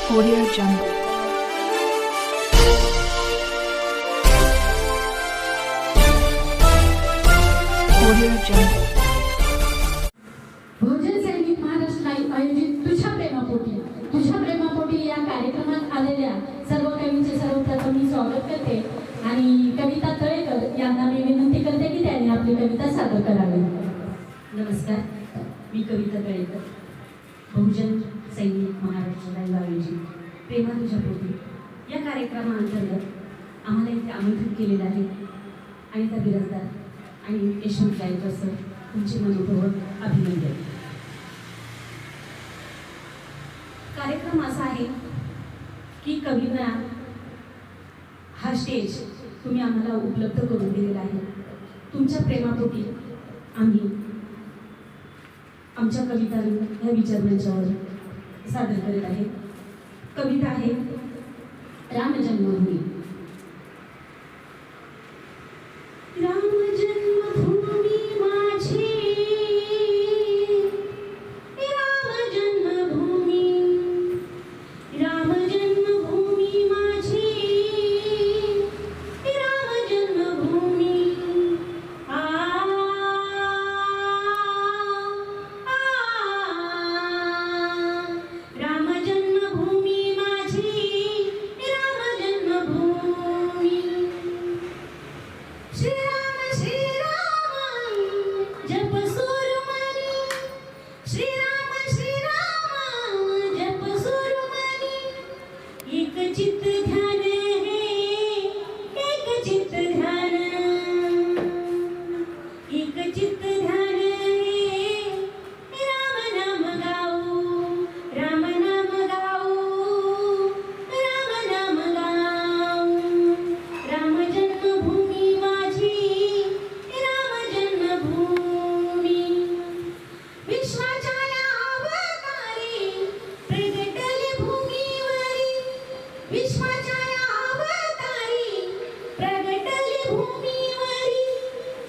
Audio Jungle. Audio Jungle. बहुजन सैनिक महाराष्ट्र आयोजित तुझ्या प्रेमापोटी या कार्यक्रमात आलेल्या सर्व कवींचे सर्वप्रथम मी स्वागत करते आणि कविता तळेकर यांना मी विनंती करते की त्यांनी आपली कविता सादर करावी. नमस्कार, मी कविता तळेकर. बहुजन सैनिक महाराष्ट्र आयोजित प्रेमा तुझ्या पोटी या कार्यक्रमाअंतर्गत आम्हाला इथे आमंत्रित केलेलं आहे आणि त्या बिराजदार आणि यशवंत गायकर सर तुमचे मनपूर्वक अभिनंदन. कार्यक्रम असा आहे की कविता हा स्टेज तुम्ही आम्हाला उपलब्ध करून दिलेला आहे. तुमच्या प्रेमापोटी आम्ही आमच्या कविता ह्या विचारमंचावर सादर करीत आहे. कविता आहे राम जन्मभूमी. राम जन्मभूमी माझी, राम जन्मभूमी, राम जन्मभूमी माझी, राम जन्मभूमी. आ राम जन्मभूमी माझी, राम जन्मभूमी. श्रीराम श्रीराम जप सुरमणी, श्रीराम श्रीराम जप सुरमणी. एक चित्त ध्यान है, एक चित्त ध्यान, एक चित्त ध्यान है. राम नाम गाऊ, राम नाम गाऊ, राम नाम गाऊ. राम जन्मभूमी माझी, राम जन्मभूमी. विश्वाच्या या अवतारी प्रगटली भूमीवरी, विश्वाच्या या अवतारी प्रगटली भूमीवरी.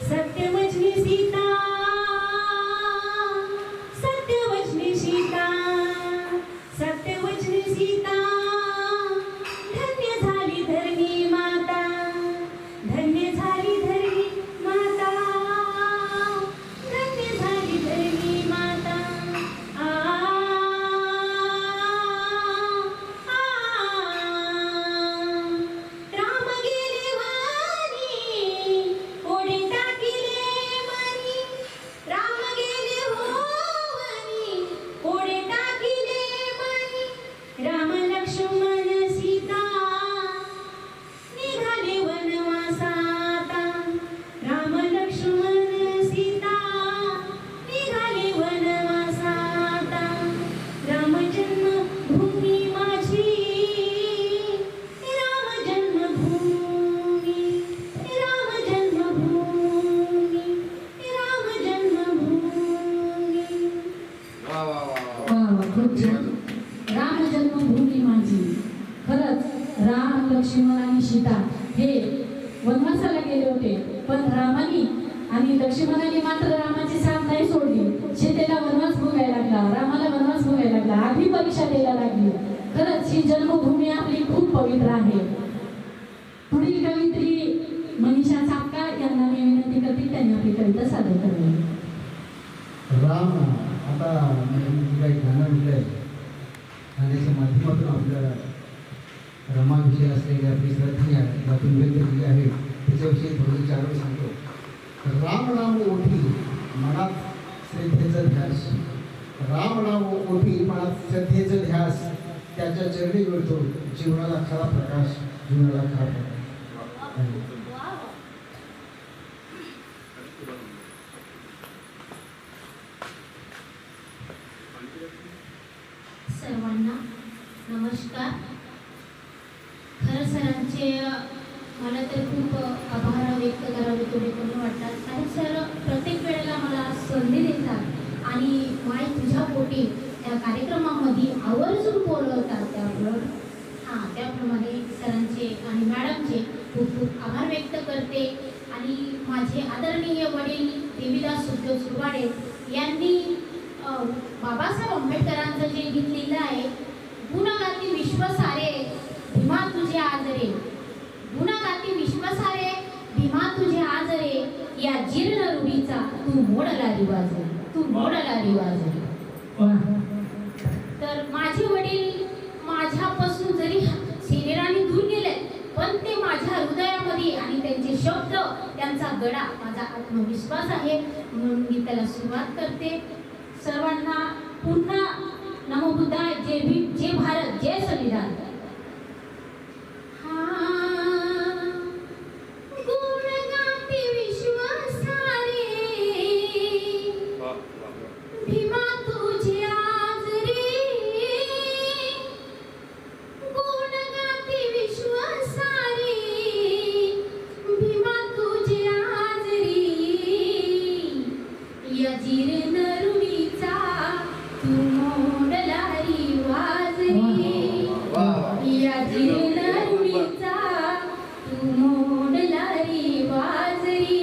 सत्यवचनी सीता, सत्यवचनी सीता, सत्यवचनी सीता. धन्य झाली धरणी माता, धन्य झाली धरणी माता, धन्य झाली धरणी माता. आ राम गेले वाणी, ओढे टाकिले मनी. राम गेले वाणी, ओढे टाकिले मनी. राम लक्ष्मण सीता निघाले वनवासाता. राम लक्ष्मण सीता निघाले वनवासाता. राम जन्मभूमी माझी, राम जन्मभूमी, राम जन्मभूमी, राम जन्मभूमी. वा खूप छान. राम जन्मभूमी माझी. खरंच राम लक्ष्मण आणि सीता हे वनवासाला गेले होते, पण रामानी आणि लक्ष्मणाने मात्र रामाची साथ नाही सोडली. सीतेला वनवास भोगायला लागला, रामाला वनवास भोगायला लागला, आधी परीक्षा द्यायला लागली. खरंच ही जन्मभूमी आपली खूप पवित्र आहे. पुढील कवयित्री मनीषा चापका यांना मी विनंती करते त्यांनी आपली कविता सादर करावी. राम आता मी काही गाणं म्हटलंय, गाण्याच्या माध्यमातून आपल्याला रमाविषयी असलेली आपली श्रद्धा यातून व्यक्त केली आहे, त्याच्याविषयी थोडं चार वेळ सांगतो. राम नाम ओठी मनात श्रद्धेचं ध्यास, राम नाम ओठी मनात श्रद्धेचं ध्यास. त्याच्या चरणी मिळतो जीवनाला खरा प्रकाश, जीवनाला खरा प्रकाश. सर्वांना नमस्कार. खरं सरांचे मला तर खूप आभार व्यक्त करावे थोडे वाटतात आणि सर प्रत्येक वेळेला मला संधी देतात आणि माय तुझ्या पोटी त्या कार्यक्रमामध्ये आवर्जून बोलवतात. त्याप्रमाणे सरांचे आणि मॅडमचे खूप खूप आभार व्यक्त करते. आणि माझे आदरणीय वडील देवीदास उद्योग सुरवाडे यांनी बाबासाहेब आंबेडकरांचं जे गीत लिहिलं आहे, गुणगाती विश्व आजरे गुणगाती विश्वासारे भीमा तुझे आजरे या जीर्ण रूढीचा तू मोडला रिवाज तू मोडला रिवाज. तर माझे वडील माझ्यापासून जरी शरीराने दूर गेले पण ते माझ्या हृदयामध्ये आणि त्यांचे शब्द त्यांचा गडा माझा आत्मविश्वास आहे म्हणून मी त्याला सुरुवात करते. सर्वांना पुन्हा नमो बुद्धाय, जय भीम, जय भारत, जय संविधान. भीमा तुझे आजरे गुण गाती विश्वासारे भीमा तुझे आजरे या जीर्ण रूढीचा तू मोडला रिवाज रे या जीर्ण रूढीचा तू मोडला रिवाज रे.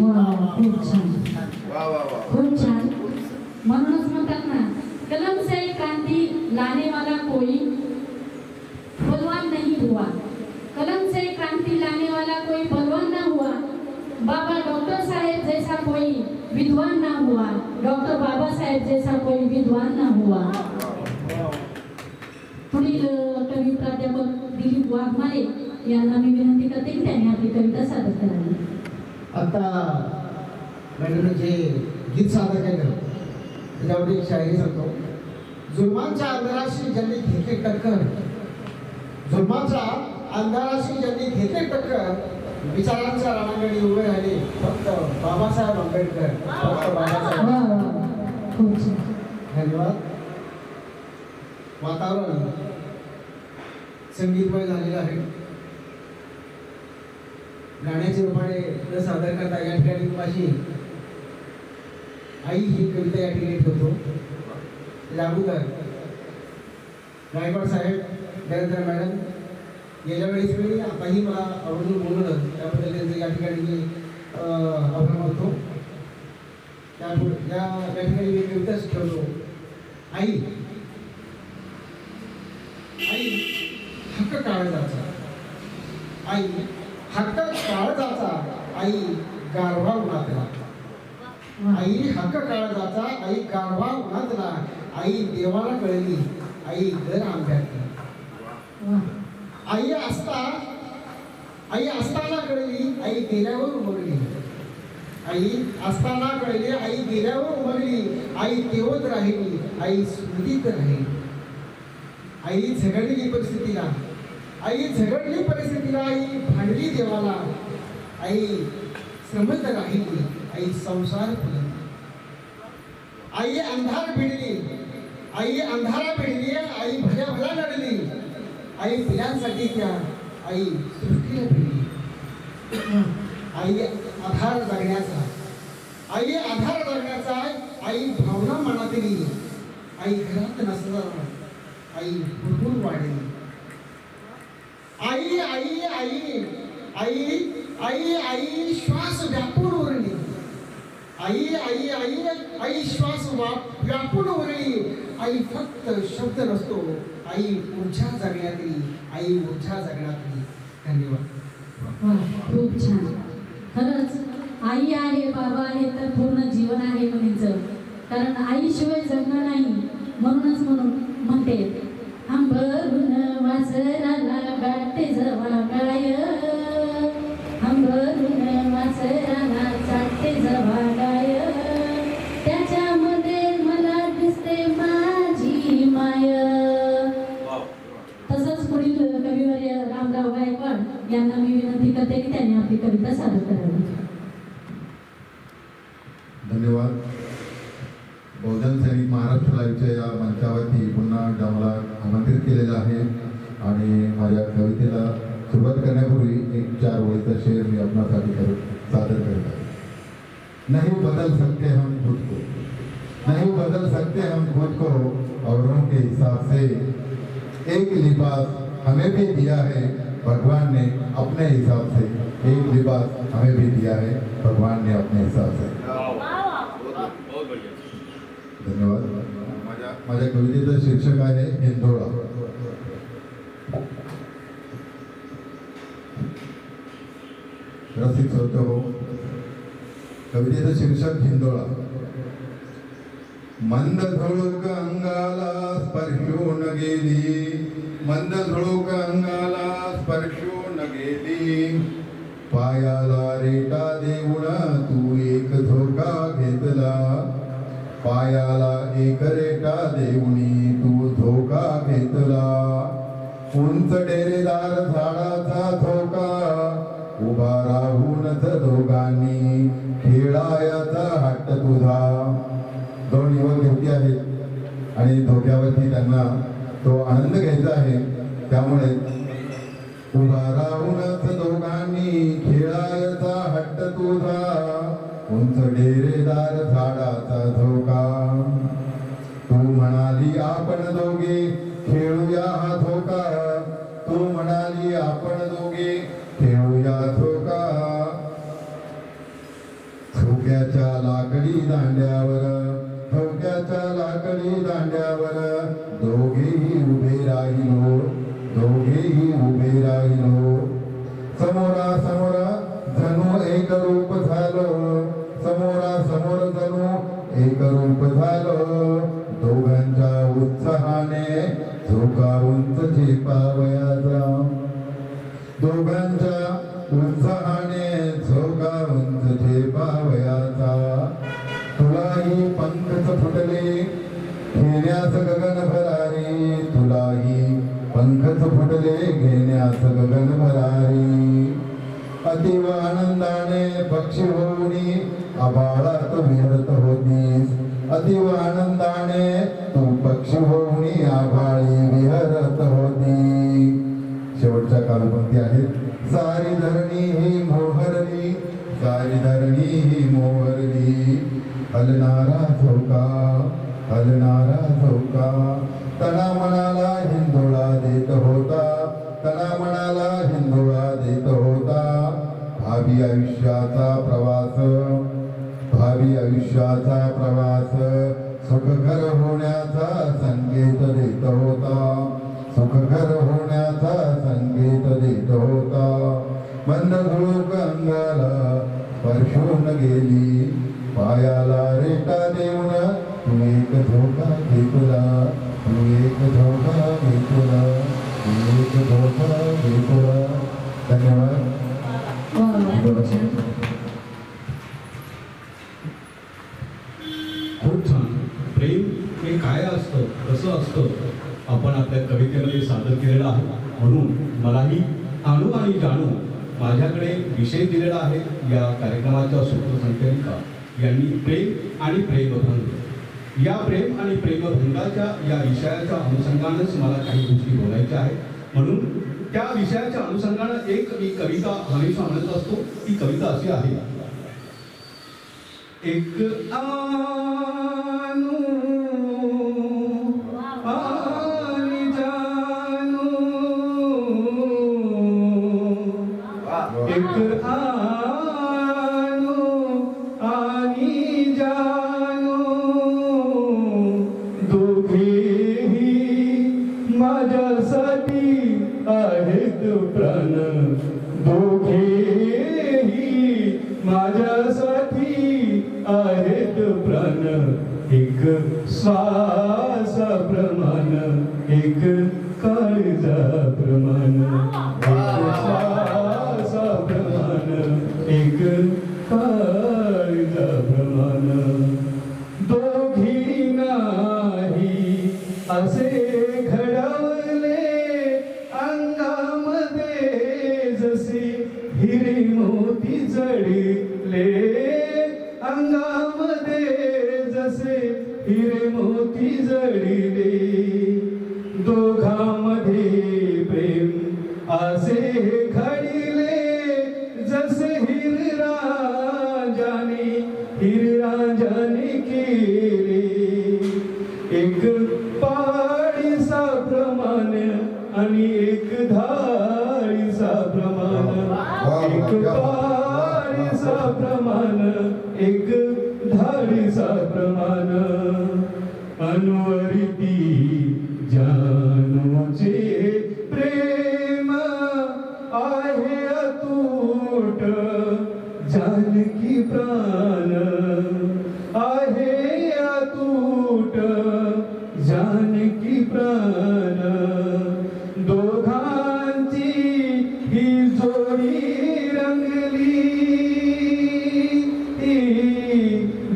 वा खूप छान वा वा वा खूप छान. म्हणूनच म्हणतात ना, कलम से क्रांति लाने वाला कोई बलवान नहीं हुआ. कलम से क्रांति लाने वाला कोई बलवान ना हुआ. बाबा डॉक्टर साहेब जैसा कोई विद्वान ना हुआ. डॉक्टर बाबा साहेब जैसा कोई विद्वान ना हुआ. पुढील कवी प्राध्यापक दिलीप वाघमारे यांना मी विनंती करते की त्यांनी आपली कविता सादर करावी. आता मॅडम जे गीत सादर केलं त्याच्यावर एक शायरी सांगतो. जुलमांच्या अंधाराशी ज्यांनी घेतली टक्कर, जुलमांच्या अंधाराशी ज्यांनी घेतली टक्कर, विचारांच्या रणांगणी उभे राहिले फक्त बाबासाहेब आंबेडकर, फक्त बाबासाहेब. वा वा खूप छान. धन्यवाद. वातावरण संगीतमय झालेलं आहे. गाण्याच्या रूपाने न सादर करता या ठिकाणी माझी आई ही कविता या ठिकाणी ठेवतो. त्याच्या अगोदर गायकवाड साहेब, नरेंद्र मॅडम, गेल्या वेळेस मी आताही मला आवर्जून बोलवलं त्याबद्दल त्यांचं या ठिकाणी मी आभार मानतो. त्यापुढे या ठिकाणी मी कविताच ठेवतो. आई आई हक्क काळजाचा, आई हक्क काळजाचा, आई गारवा उन्हातला. आई हक्क काळजाचा, आई गारवा उन्हातला, आई देवाला कळली, आई दर आंब्यातला. आई असताना कळली, आई गेल्यावर उमगली. आई असताना कळली, आई गेल्यावर उमगली, आई तेवत राहिली, आई स्मृतीत राहिली. आई झगडली परिस्थितीला, आई झगडली परिस्थितीला, आई भांडली देवाला, आई श्रमत राहिली, आई संसार फुलली. आई अंधार भिडली, आई अंधारा भिडली, आई भल्या भल्या लढली, आई पिलांसाठी त्या आई सृष्टीला भिडली. आई आधार जगण्याचा, आई आधार जगण्याचा, आई भावना मनातली, आई घरात नसणार, आई भरपूर वाढली. आई आई आई आई आई आई श्वास व्यापून उरली. आई आई आई आई श्वास व्यापून उरली. आई फक्त शब्द नसतो, आई ऊर्जा जगण्यातली, आई ऊर्जा जगण्यातली. धन्यवाद. वा खूप छान. खरंच आई आहे, बाबा आहे तर पूर्ण जीवन आहे म्हणायचं. कारण आईशिवाय जगणं नाही. म्हणूनच म्हणते, अंबरून वासराला गाठे जवा गाय, अंबरून वासराला चाटते जवा गाय, त्याच्यामध्ये मला दिसते माझी माय. तसंच पुढील कविवर्य रामराव गायकवाड यांना मी विनंती करते की त्यांनी आपली कविता सादर करावी. धन्यवाद. बहुजन सैनिक महाराष्ट्र लाईव्हच्या या मंचावरती पुन्हा एकदा मला आमंत्रित केलेलं आहे आणि माझ्या कवितेला सुरुवात करण्यापूर्वी एक 4 ओळीचा शेर मी आपणासाठी सादर करत आहे. नहीं बदल सकते हम खुद को, नहीं बदल सकते हम खुद को औरों के हिसाब से, एक लिबास हमें भी दिया है भगवान ने अपने हिसाब से, एक लिबास हमें भी दिया है भगवान ने अपने हिसाब से. धन्यवाद. माझ्या कवितेचं शीर्षक आहे हिंदोळा. रसिक श्रोते हो, कवितेचं शीर्षक हिंदोळा. मंद झुळूक अंगाला स्पर्शून गेली, मंद झुळूक अंगाला स्पर्शून गेली, पायाला रेटा देऊन तू एक धोका घेतला, पायाला एक रेटा देऊनी तू धोका घेतला, उंच डेरेदार झाडाचा धोका, उभा राहूनच दोघांनी खेळायाचा हट्ट तुझा. 2 युवक युवती आहेत आणि धोक्यावरती त्यांना तो आनंद घ्यायचा आहे, त्यामुळे उभा राहूनच दोघांनी खेळायाचा हट्ट तुझा, उंच डेरेदार झाडाचा धोका. तू म्हणाली आपण दोघे खेळूया हा धोका, तू म्हणाली आपण दोघे खेळूया धोका. धोक्याच्या लाकडी दांड्यावर, धोक्याच्या लाकडी दांड्यावर दोघेही उभे राहिलो, दोघेही उभे राहिलो. समोरासमोर जणू एक रूप झालो, समोरासमोर जणू एक रूप झालो. दोघांच्या उत्साहाने झोका उंच झेपावयाचा, दोघांच्या उत्साहाने झोका उंच झेपावयाचा. तुलाही पंखच फुटले घेण्यास गगन भरारी, तुलाही पंखच फुटले घेण्यास गगन भरारी. अतीव आनंदाने पक्षी होऊनी आभाळात विहरत होतीस, अतीव आनंदाने तू पक्षी होऊनी आभाळी विहरत होती. शेवटच्या कालपंक्ती आहेत. सारी धरणी ही मोहरली, सारी धरणी ही मोहरली. हलणारा झोका, हलणारा झोका तना मनाला हिंदोळा देत होता, तना मनाला हिंदोळा देत होता. भावी आयुष्याचा प्रवास, भावी आयुष्याचा प्रवास सुखकर होण्याचा संकेत देत होता, सुखकर होण्याचा संकेत देत होता. मंद झुळूक अंगाला स्पर्शून गेली, पायाला रेटा देऊन तू एक झोका घेतला, तू एक झोका घेतला, तू एक झोका घेतला. धन्यवाद. खूप छान. प्रेम हे काय असतं, कसं असतं, आपण आपल्या कवितेमध्ये सादर केलेलं आहे. म्हणून मलाही आणू आणि जाणू माझ्याकडे विषय दिलेला आहे. या कार्यक्रमाच्या सूत्रसंचालिका यांनी प्रेम आणि प्रेमभंग, या प्रेम आणि प्रेमभंगाच्या या विषयाच्या अनुषंगानेच मला काही गोष्टी बोलायच्या आहेत. म्हणून त्या विषयाच्या अनुषंगाने एक मी कविता हमेशा म्हणत असतो. ती कविता अशी आहे. एक आणू आणि जाणू, एक आणू आणि जाणू, दोघेही माझ्यासाठी आहेत प्राण, दोघेही माझ्यासाठी आहेत प्राण. एक श्वासाप्रमाण, एक काळजाप्रमाण, एक श्वासाप्रमाण, एक काळजाप्रमाण. दोघी नाही असे घडवले अंगामध्ये जसे हिरे मोती जडले, अंगामध्ये जसे हिरे मोती जडले. दोघांमध्ये प्रेम असे घडले जसे हिरराजाने, हिरराजाने केले. एक पाळीसा प्रमाण आणि एक धाळीसा प्रमाण, एक पाळीसा प्रमाण, एक धाळीसा प्रमाण. अनुवरिती जानूचे प्रेम आहे अतूट, जानकी प्राण आहे अतूट, जानकी प्राण. दोघांची ही जोडी रंगली,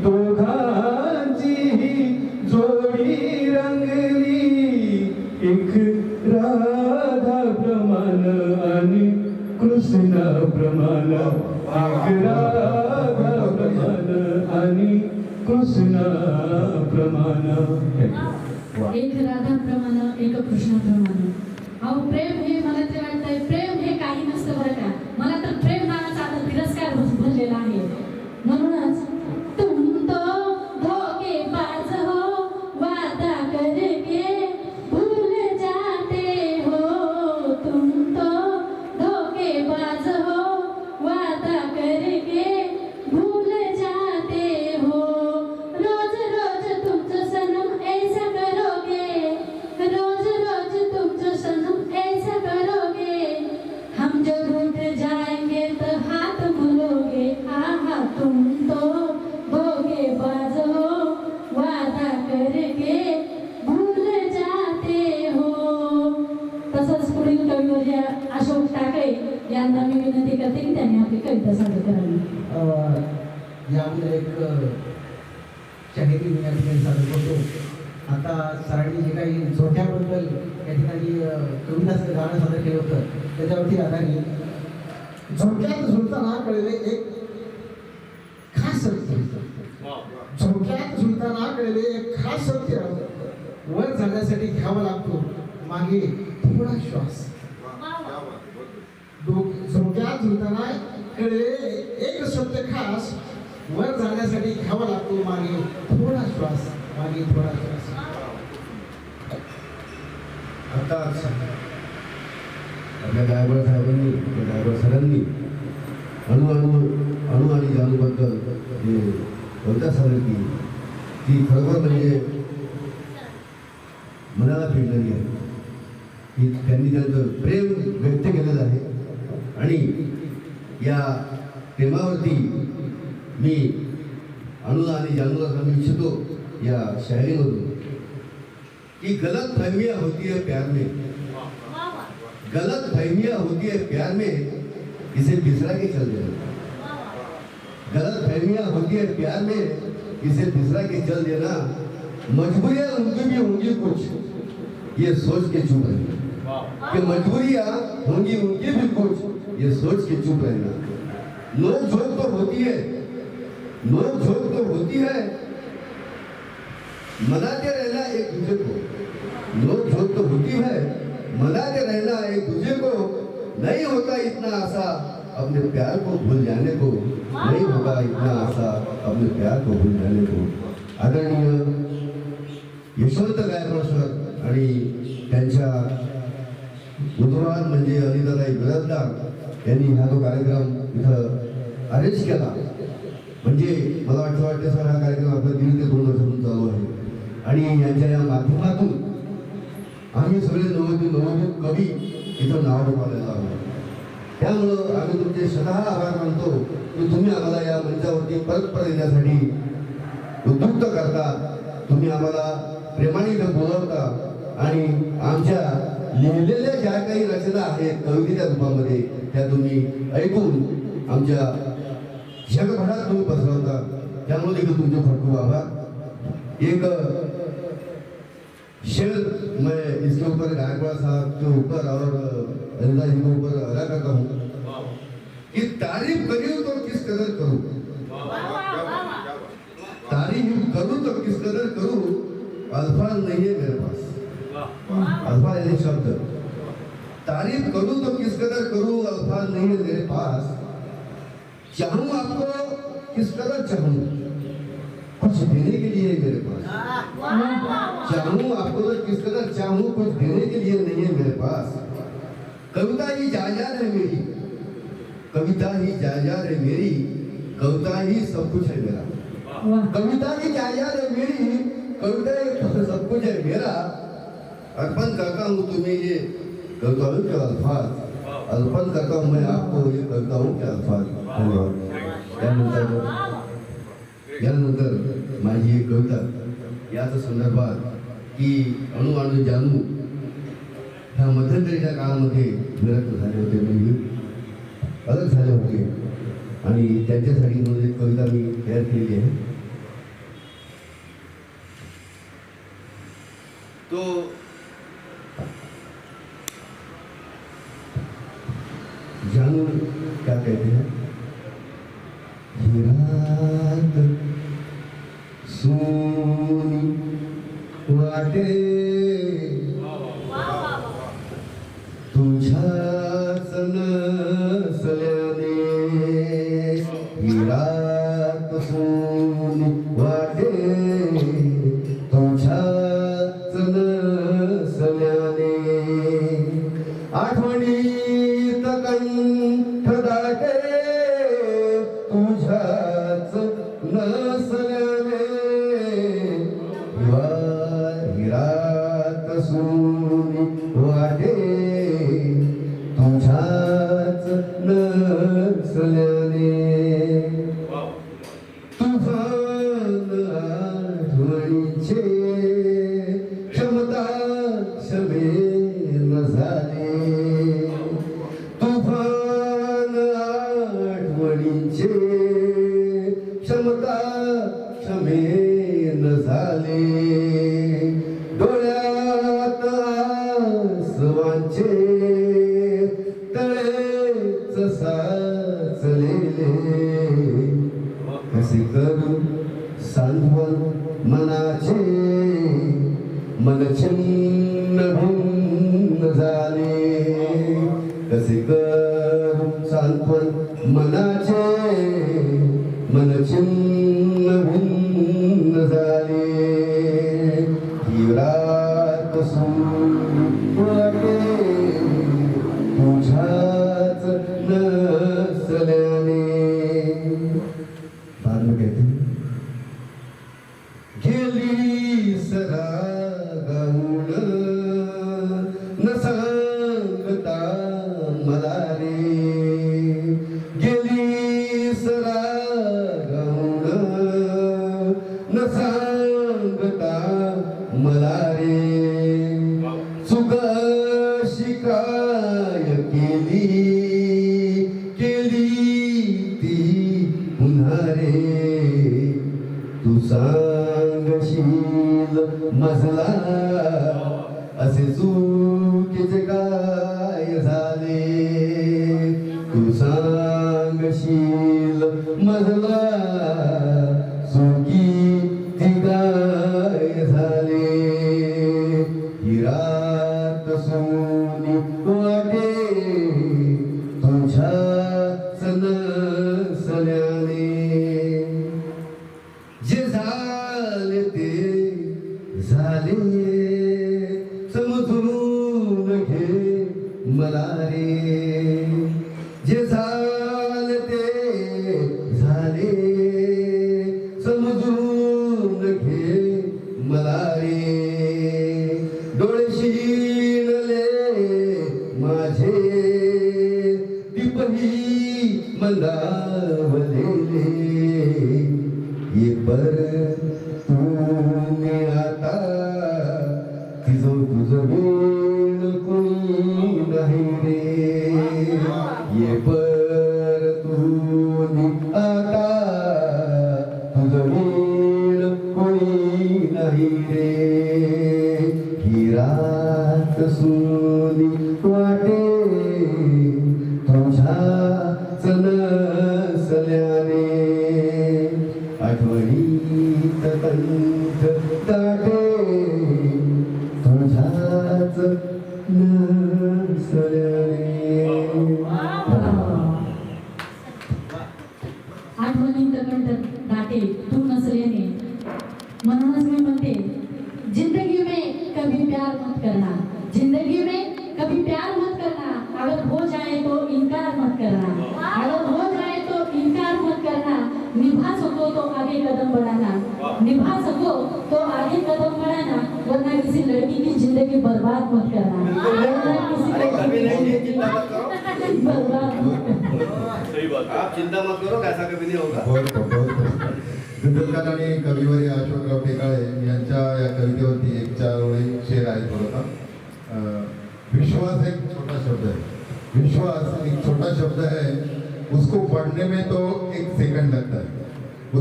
दोघांची ही जोडी रंगली. एक राधा प्रमाण आणि कृष्ण प्रमाण, एक राधा प्रमाण आणि कृष्ण प्रमाण. एक राधाप्रमाणे एक कृष्णाप्रमाणे. अहो प्रेम हे मला तरी वाटतंय प्रेम हे काही नसतं बरं का. मला तर प्रेम नावाचा आता तिरस्कार भरलेला आहे. म्हणूनच तुम तो धोखेबाज हो, वादा करके भूल जाते हो. तुम तो धोखेबाज हो, वादा करके भूल जाते यामध्ये एक शाहिरी मी या ठिकाणी सादर करतो. आता सरांनी जे काही झोट्याबद्दल या ठिकाणी कविताचं गाणं सादर केलं होतं त्याच्यावरती आधारित झोक्यात झुलताना कळले एक खास सत्य. झोक्यात झुलताना कळले एक खास सत्य, वर जाण्यासाठी घ्यावा लागतो मागे थोडा श्वास. झोक्यात झुलताना कळले एक सत्य खास, वर जाण्यासाठी घ्यावा लागतो मागे थोडा श्वास, मागे थोडा श्वास. आताच आपल्या ड्रायव्हर साहेबांनी ड्रायव्हर सरांनी अणु आणि जानूबद्दल जे कविता सादर केली ती खरोखर म्हणजे मनाला भिडणारी आहे. की त्यांनी त्यांचं प्रेम व्यक्त केलेलं आहे आणि या प्रेमावरती मी अणुला आणि जानूला सांगू इच्छितो या शायरीमधून कि गलत फहमियाँ होती है प्यार में, गलत फहमियाँ होती है प्यार में, इसे बिसरा के चल देना. गलत फहमियाँ होती है प्यार में, इसे बिसरा के चल देना. मजबूरियाँ उनकी भी होंगी कुछ, ये सोच के चुप रहना. कि मजबूरियाँ होंगी उनकी भी कुछ, ये सोच के चुप रहना. नोक झोंक तो होती है, नोक झोंक तो होती है, मनाते रहना एक दूसरे को. नोक झोंक तो होती है, मनाते रहना एक दूसरे को. नहीं होता इतना आसा अपने प्यार को भूल जाने को, नहीं होगा इतना आसा अपने प्यार को भूल जाने को. आदरणीय यशवंत गायकवाड सर आणि त्यांच्या उद्वान म्हणजे अनिताताई बिराजदार यांनी हा जो कार्यक्रम इथं अरेंज केला. म्हणजे मला वाटतं सर हा कार्यक्रम आपला 1.5 ते 2 वर्षापासून चालू आहे आणि यांच्या या माध्यमातून आम्ही सगळे नवोदित कवी इथं नाव ठेवलेलं आहोत. त्यामुळं आम्ही तुमचे स्वतः आभार मानतो की तुम्ही आम्हाला या मंचावरती परत येण्यासाठी उद्युक्त करता. तुम्ही आम्हाला प्रेमाने इथं बोलवता आणि आमच्या लिहिलेल्या ज्या काही रचना आहेत कवितेच्या रूपामध्ये त्या तुम्ही ऐकून आमच्या जगभरात तुम्ही पसरवता. त्यामुळे देखील तुमचे खूप खूप आभार. एक शेर मैं इसके ऊपर गायकवाड़ साहब के ऊपर और अनिता जी के ऊपर अदा करता हूँ कि तारीफ करूँ तो किस कदर करूँ, तारीफ करूँ तो किस कदर करूँ, अल्फाज नहीं है मेरे पास. अल्फाज यानी शब्द. तारीफ करूँ तो किस कदर करूँ, अल्फाज नहीं है मेरे पास. चाहूँ आपको किस कदर चाहूँ, कुछ देने के लिए मेरे पास. चाहूँ आपको तो किस कदर चाहूँ, कुछ देने के लिए नहीं है मेरे पास. कविता ही जायदाद है मेरी, कविता ही जायदाद है मेरी, कविता ही सब कुछ है मेरा. कविता ही जायदाद है मेरी, कविता ही सब कुछ है मेरा. अर्पण करता हूँ तुम्हें ये कविताओं के अल्फाज, अर्पण करता हूँ मैं आपको ये कविताओं के अल्फाज. यानंतर माझी एक कविता याच संदर्भात की अणु आणि जानू ह्या मध्यंतरीच्या काळामध्ये विरक्त झाले होते, म्हणजे अलग झाले होते आणि त्यांच्यासाठी म्हणून एक कविता मी तयार केली आहे. तो जानू क्या कहते हैं. रात सोनी वाटे तुझ्याच नसल्याने, ही रात सोनी वाटे तुझ्याच नसल्याने. आठवणीत कंठ दाटे तुझ्याच नसल्याने, ही रात सोनी वाटे तुझ्याच नसल्याने. तुफान आठवणीचे क्षमता क्षमेन झाले. तुफान आठवणीचे क्षमता क्षमेन झाले डोळ्यात आसवांचे तळेच साचलेले कसे करू सांत्वन मनाचे मन छिन्न भिन्न झाले कसे करू सांत्वन मनाचे मन छिन्न भिन्न झाले ही रात वाटे तुझ्याच नसल्याने बाद में कहते हैं गेली सरा गाऊन न सांगता मला रे गेली सरा गाऊन न सांगता मला रे चुक शिकाय केली ती पुन्हा रे तू सांगशील मजला असे चुकीचे काय झाले तू सांगशील मजला चुकी काय झाले ही रात सोनी वाटे तुझ्याच नसल्याने जे झाले ते झाले समजून घे मला रे जे झाले ते झाले समजून घे मला रे डोळे शिणले माझे दीपही मंदावलेले ये पर तूने आता तुझं वेळ कोणी नाही रे ये पर तूने आता तुझं वेळ कोणी नाही रे ही रात सोनी वाटे तुझ्याच नसल्याने आठवणीत कंठ दाटे तुझ्याच नसल्याने आठवणीत कंठ दाटे तू नसल्याने म्हणूनच मी म्हणते जिंदगी में कभी प्यार मत करना जिंदगी में कभी प्यार मत करना अगर हो जाए तो इनकार मत करना अगर हो जाए तो इनकार मत करना निभा सको तो आगे कदम बढ़ाना निभा सको तो आगे कदम बढ़ाना वरना किसी लड़की की जिंदगी बर्बाद मत करना वरना किसी बर्बाद मत करना आप चिंता मत करो ऐसा कभी नहीं होगा दिग्दर्शक आणि कविवर्य अशोकराव टेकाळे यांच्या या कवितेवरती एक 4 ओळी शेर आहेत बरोबर विश्वास एक छोटा शब्द है विश्वास एक छोटा शब्द है उसको पढ़ने में तो 1 सेकंड लगता है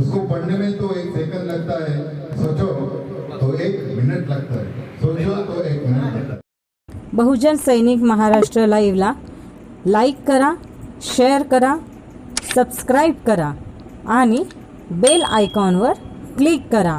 उसको पढ़ने में तो 1 सेकंड लगता है सोचो तो 1 मिनट लगता है सोचो तो 1 मिनट लगता है बहुजन सैनिक महाराष्ट्र लाईव्हला लाईक करा शेअर करा सबस्क्राईब करा आणि बेल आयकॉनवर क्लिक करा.